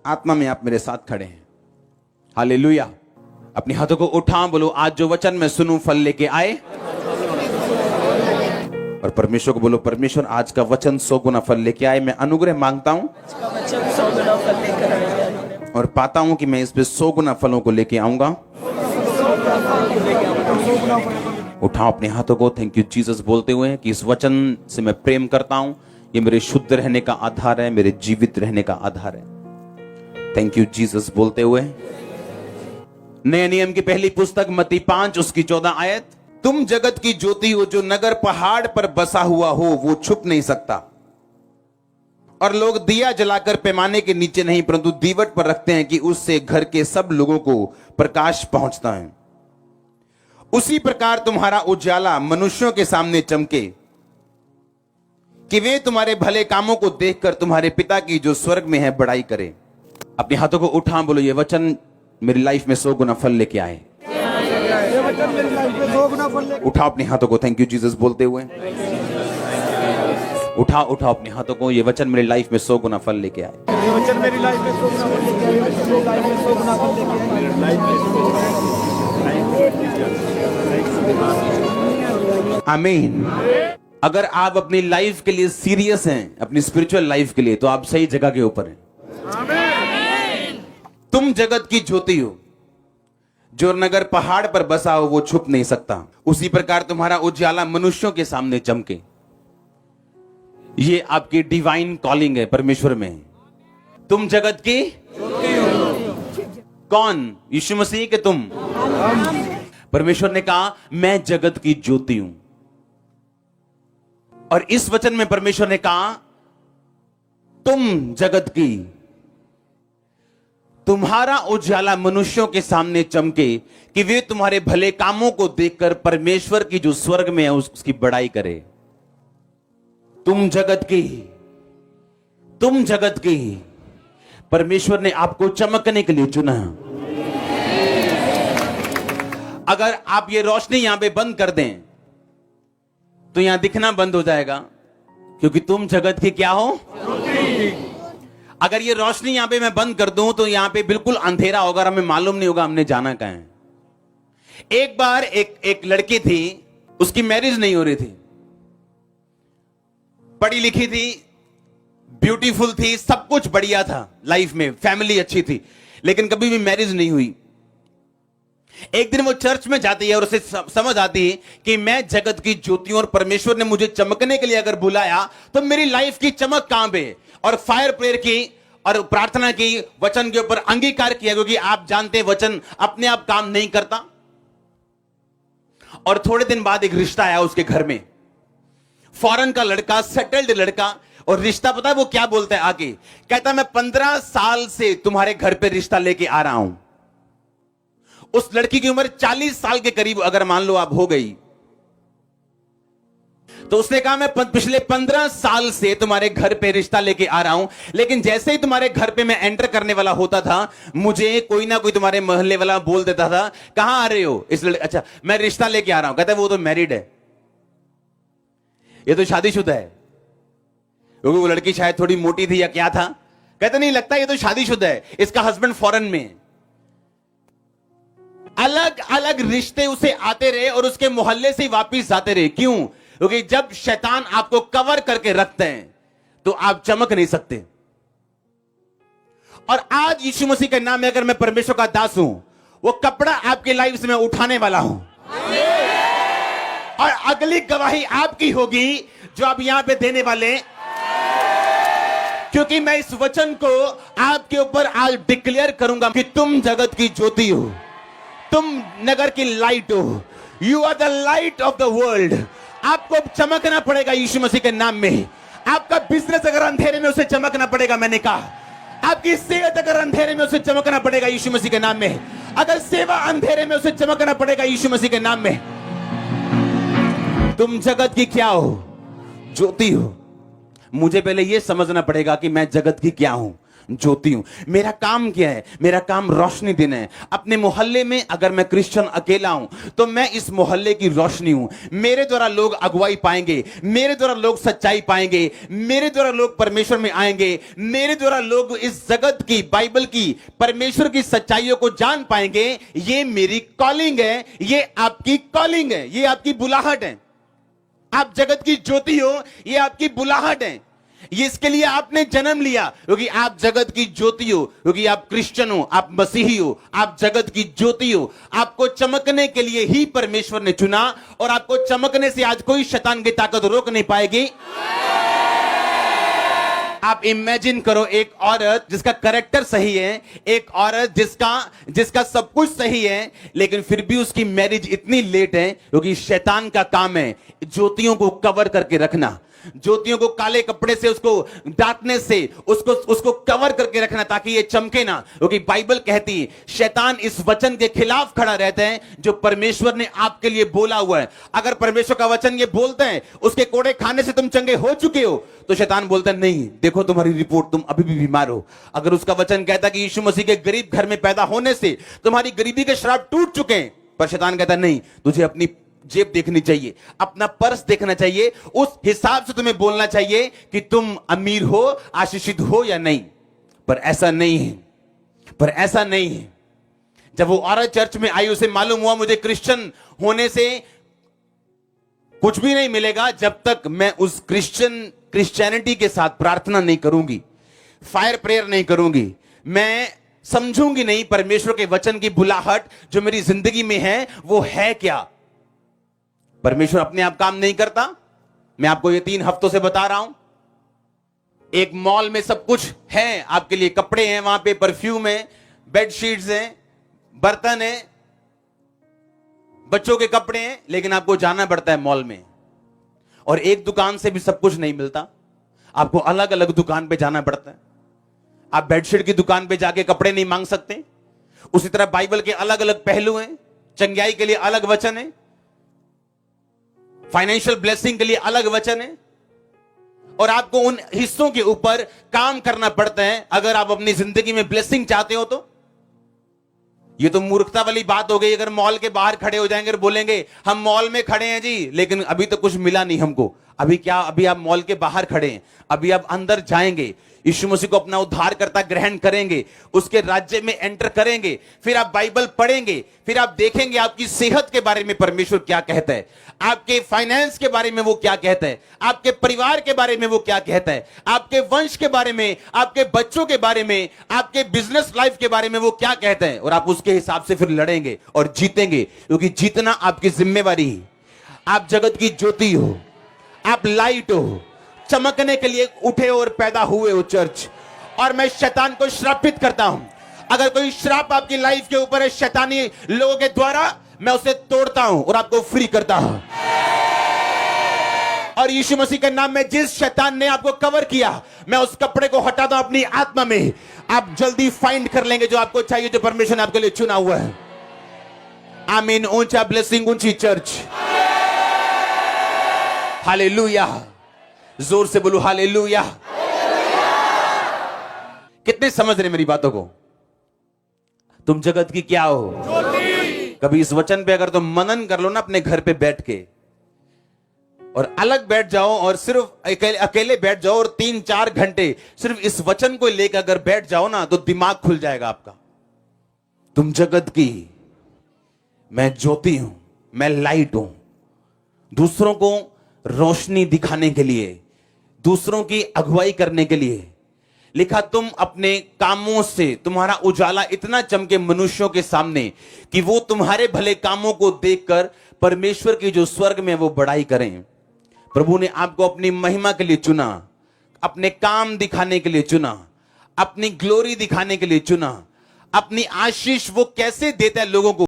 आत्मा में आप मेरे साथ खड़े हैं। हालेलुया। अपने हाथों को उठा, बोलो आज जो वचन मैं सुनूं फल लेके आए। और परमेश्वर को बोलो, परमेश्वर आज का वचन 100 गुना फल लेके आए। मैं अनुग्रह मांगता हूं और पाता हूं कि मैं इस पे 100 गुना फलों को लेके आऊंगा। उठाओ अपने हाथों को, थैंक यू जीसस बोलते हुए कि इस वचन से मैं प्रेम करता हूं, ये मेरे शुद्ध रहने का आधार है, मेरे जीवित रहने का आधार है। थैंक यू जीसस बोलते हुए नए नियम की पहली पुस्तक मत्ती 5 उसकी 14 आयत, तुम जगत की ज्योति हो, जो नगर पहाड़ पर बसा हुआ हो वो छुप नहीं सकता। और लोग दिया जलाकर पैमाने के नीचे नहीं परंतु दीवट पर रखते हैं कि उससे घर के सब लोगों को प्रकाश पहुंचता है। उसी प्रकार तुम्हारा उजाला मनुष्यों के सामने चमके कि वे तुम्हारे भले कामों को देखकर तुम्हारे पिता की जो स्वर्ग में है बड़ाई करे। अपने हाथों को उठा, बोलो ये वचन मेरी लाइफ में 100 गुना फल लेके आए। उठाओ अपने हाथों को, थैंक यू जीसस बोलते हुए उठाओ अपने हाथों को, ये वचन मेरी लाइफ में 100 गुना फल लेके आए। ये वचन मेरी लाइफ में 100 गुना फल लेके आए। मेरी लाइफ में 100 गुना फल लेके आए। आमीन। अगर आप अपनी लाइफ के लिए सीरियस हैं, अपनी स्पिरिचुअल लाइफ के लिए, तो आप सही जगह के ऊपर हैं। तुम जगत की ज्योति हो, जो नगर पहाड़ पर बसा हो वो छुप नहीं सकता। उसी प्रकार तुम्हारा उजाला मनुष्यों के सामने चमके। ये आपकी डिवाइन कॉलिंग है परमेश्वर में। तुम जगत की ज्योति हो। कौन? यीशु मसीह के तुम। परमेश्वर ने कहा मैं जगत की ज्योति हूं। और इस वचन में परमेश्वर ने कहा तुम जगत की, तुम्हारा उजाला मनुष्यों के सामने चमके कि वे तुम्हारे भले कामों को देखकर परमेश्वर की जो स्वर्ग में है उसकी बड़ाई करे। तुम जगत की परमेश्वर ने आपको चमकने के लिए चुना। अगर आप ये रोशनी यहां पे बंद कर दें तो यहां दिखना बंद हो जाएगा, क्योंकि तुम जगत की क्या हो? अगर ये रोशनी यहां पे मैं बंद कर दूं तो यहां पे बिल्कुल अंधेरा होगा, हमें मालूम नहीं होगा हमने जाना कहां है। एक बार एक लड़की थी, उसकी मैरिज नहीं हो रही थी, पढ़ी लिखी थी, ब्यूटीफुल थी, सब कुछ बढ़िया था लाइफ में, फैमिली अच्छी थी, लेकिन कभी भी मैरिज नहीं हुई। एक दिन वो चर्च में जाती है और उसे समझ आती है कि मैं जगत की ज्योति हूं और परमेश्वर ने मुझे चमकने के लिए अगर बुलाया तो मेरी लाइफ की चमक कहां पे। और फायर प्रेयर की और प्रार्थना की, वचन के ऊपर अंगीकार किया, क्योंकि आप जानते हैं वचन अपने आप काम नहीं करता। और थोड़े दिन बाद एक रिश्ता आया उसके घर में, फॉरेन का लड़का, सेटल्ड लड़का। और रिश्ता पता है वो क्या बोलता है आगे? कहता मैं 15 साल से तुम्हारे घर पे रिश्ता लेके आ रहा हूं। उस लड़की की उम्र 40 साल के करीब अगर मान लो आप हो गई, तो उसने कहा मैं पिछले 15 साल से तुम्हारे घर पे रिश्ता लेके आ रहा हूं, लेकिन जैसे ही तुम्हारे घर पे मैं एंटर करने वाला होता था, मुझे कोई ना कोई तुम्हारे मोहल्ले वाला बोल देता था कहां आ रहे हो? इस अच्छा मैं रिश्ता लेके आ रहा हूं। कहता है वो तो मैरिड है, ये तो शादीशुदा है। क्योंकि वो लड़की शायद थोड़ी मोटी थी या क्या था, कहते नहीं लगता ये तो शादीशुदा है, इसका हस्बैंड फॉरेन में है। अलग अलग रिश्ते उसे आते रहे और उसके मोहल्ले से वापिस जाते रहे। क्यों? क्योंकि जब शैतान आपको कवर करके रखते हैं तो आप चमक नहीं सकते। और आज यीशु मसीह के नाम में अगर मैं परमेश्वर का दास हूं, वो कपड़ा आपकी लाइफ से मैं उठाने वाला हूं। और अगली गवाही आपकी होगी जो आप यहां पे देने वाले, क्योंकि मैं इस वचन को आपके ऊपर आज डिक्लेयर करूंगा कि तुम जगत की ज्योति हो, तुम नगर की लाइट हो। You are the light of the world. आपको चमकना पड़ेगा यीशु मसीह के नाम में। आपका बिजनेस अगर अंधेरे में, उसे चमकना पड़ेगा। मैंने कहा आपकी सेहत अगर अंधेरे में, उसे चमकना पड़ेगा यीशु मसीह के नाम में। अगर सेवा अंधेरे में, उसे चमकना पड़ेगा यीशु मसीह के नाम में। तुम जगत की क्या हो? ज्योति हो। मुझे पहले यह समझना पड़ेगा कि मैं जगत की क्या हूं। ज्योति हूं। मेरा काम क्या है? मेरा काम रोशनी देना है। अपने मोहल्ले में अगर मैं क्रिश्चियन अकेला हूं तो मैं इस मोहल्ले की रोशनी हूं। मेरे द्वारा लोग अगुवाई पाएंगे, मेरे द्वारा लोग सच्चाई पाएंगे, मेरे द्वारा लोग परमेश्वर में आएंगे, मेरे द्वारा लोग इस जगत की, बाइबल की, परमेश्वर की सच्चाइयों को जान पाएंगे। ये मेरी कॉलिंग है, ये आपकी कॉलिंग है, ये आपकी बुलाहट है। आप जगत की ज्योति हो, ये आपकी बुलाहट है। ये इसके लिए आपने जन्म लिया, क्योंकि आप जगत की ज्योति हो, क्योंकि आप क्रिश्चियन हो, आप मसीही हो, आप जगत की ज्योति हो। आपको चमकने के लिए ही परमेश्वर ने चुना, और आपको चमकने से आज कोई शैतान की ताकत रोक नहीं पाएगी। आप इमेजिन करो एक औरत जिसका कैरेक्टर सही है, एक औरत जिसका सब कुछ सही है, लेकिन फिर भी उसकी मैरिज इतनी लेट है, क्योंकि शैतान का काम है ज्योतियों को कवर करके रखना, ज्योतियों को काले कपड़े से, उसको डार्कनेस से उसको कवर करके रखना, ताकि ये चमके ना। क्योंकि बाइबल कहती है शैतान इस वचन के खिलाफ खड़ा रहता है जो परमेश्वर ने आपके लिए बोला हुआ है। अगर परमेश्वर का वचन ये बोलते हैं उसके कोड़े खाने से तुम चंगे हो चुके हो, तो शैतान बोलता है नहीं, देखो तुम्हारी रिपोर्ट, तुम अभी भी बीमार हो। अगर उसका वचन कहता है कि यीशु मसीह के गरीब घर में पैदा होने से तुम्हारी गरीबी के श्राप टूट चुके हैं, पर शैतान कहता है नहीं, तुझे अपनी जेब देखनी चाहिए, अपना पर्स देखना चाहिए, उस हिसाब से तुम्हें बोलना चाहिए कि तुम अमीर हो, आशीषित हो या नहीं। पर ऐसा नहीं है, पर ऐसा नहीं है। जब वो औरत चर्च में आई, उसे मालूम हुआ मुझे क्रिश्चियन होने से कुछ भी नहीं मिलेगा जब तक मैं उस क्रिश्चियनिटी के साथ प्रार्थना नहीं करूंगी, फायर प्रेयर नहीं करूंगी, मैं समझूंगी नहीं परमेश्वर के वचन की बुलाहट जो मेरी जिंदगी में है वो है क्या। परमेश्वर अपने आप काम नहीं करता। मैं आपको ये 3 हफ्तों से बता रहा हूं। एक मॉल में सब कुछ है आपके लिए, कपड़े हैं, वहां पे परफ्यूम है, बेडशीट्स हैं, बर्तन है, बच्चों के कपड़े हैं, लेकिन आपको जाना पड़ता है मॉल में। और एक दुकान से भी सब कुछ नहीं मिलता, आपको अलग अलग दुकान पे जाना पड़ता है। आप बेडशीट की दुकान पे जाके कपड़े नहीं मांग सकते। उसी तरह बाइबल के अलग अलग पहलू हैं, चंगाई के लिए अलग वचन है, फाइनेंशियल ब्लेसिंग के लिए अलग वचन है, और आपको उन हिस्सों के ऊपर काम करना पड़ता है अगर आप अपनी जिंदगी में ब्लेसिंग चाहते हो। तो ये तो मूर्खता वाली बात हो गई अगर मॉल के बाहर खड़े हो जाएंगे और बोलेंगे हम मॉल में खड़े हैं जी, लेकिन अभी तो कुछ मिला नहीं हमको। अभी क्या, अभी आप मॉल के बाहर खड़े हैं, अभी आप अंदर जाएंगे, यीशु मसीह को अपना उद्धारकर्ता ग्रहण करेंगे, उसके राज्य में एंटर करेंगे, फिर आप बाइबल पढ़ेंगे, फिर आप देखेंगे आपकी सेहत के बारे में परमेश्वर क्या कहता है, आपके फाइनेंस के बारे में वो क्या कहता है, आपके परिवार के बारे में वो क्या कहता है, आपके वंश के बारे में, आपके बच्चों के बारे में, आपके बिजनेस लाइफ के बारे में वो क्या कहता है, और आप उसके हिसाब से फिर लड़ेंगे और जीतेंगे, क्योंकि जीतना आपकी जिम्मेवारी है। आप जगत की ज्योति हो, आप लाइट हो, चमकने के लिए उठे और पैदा हुए हो चर्च। और मैं शैतान को श्रापित करता हूं। अगर कोई श्राप आपकी लाइफ के ऊपर है शैतानी लोगों के द्वारा, मैं उसे तोड़ता हूं और आपको फ्री करता हूं। और यीशु मसीह के नाम में जिस शैतान ने आपको कवर किया, मैं उस कपड़े को हटाता हूं अपनी आत्मा में। आप जल्दी फाइंड कर लेंगे जो आपको चाहिए, जो परमेश्वर ने आपके लिए चुना हुआ है। आमीन। ऊंचा ब्लेसिंग, ऊंची चर्च। हालेलुया। जोर से बोलो हालेलुया। कितने समझ रहे मेरी बातों को? तुम जगत की क्या हो? कभी इस वचन पे अगर तुम मनन कर लो ना अपने घर पे बैठ के, और अलग बैठ जाओ और सिर्फ अकेले बैठ जाओ और 3-4 घंटे सिर्फ इस वचन को लेकर अगर बैठ जाओ ना, तो दिमाग खुल जाएगा आपका। तुम जगत की, मैं ज्योति हूं, मैं लाइट हूं। दूसरों को रोशनी दिखाने के लिए, दूसरों की अगुवाई करने के लिए लिखा। तुम अपने कामों से, तुम्हारा उजाला इतना चमके मनुष्यों के सामने कि वो तुम्हारे भले कामों को देखकर परमेश्वर की जो स्वर्ग में वो बड़ाई करें। प्रभु ने आपको अपनी महिमा के लिए चुना, अपने काम दिखाने के लिए चुना, अपनी ग्लोरी दिखाने के लिए चुना। अपनी आशीष वो कैसे देता है लोगों को,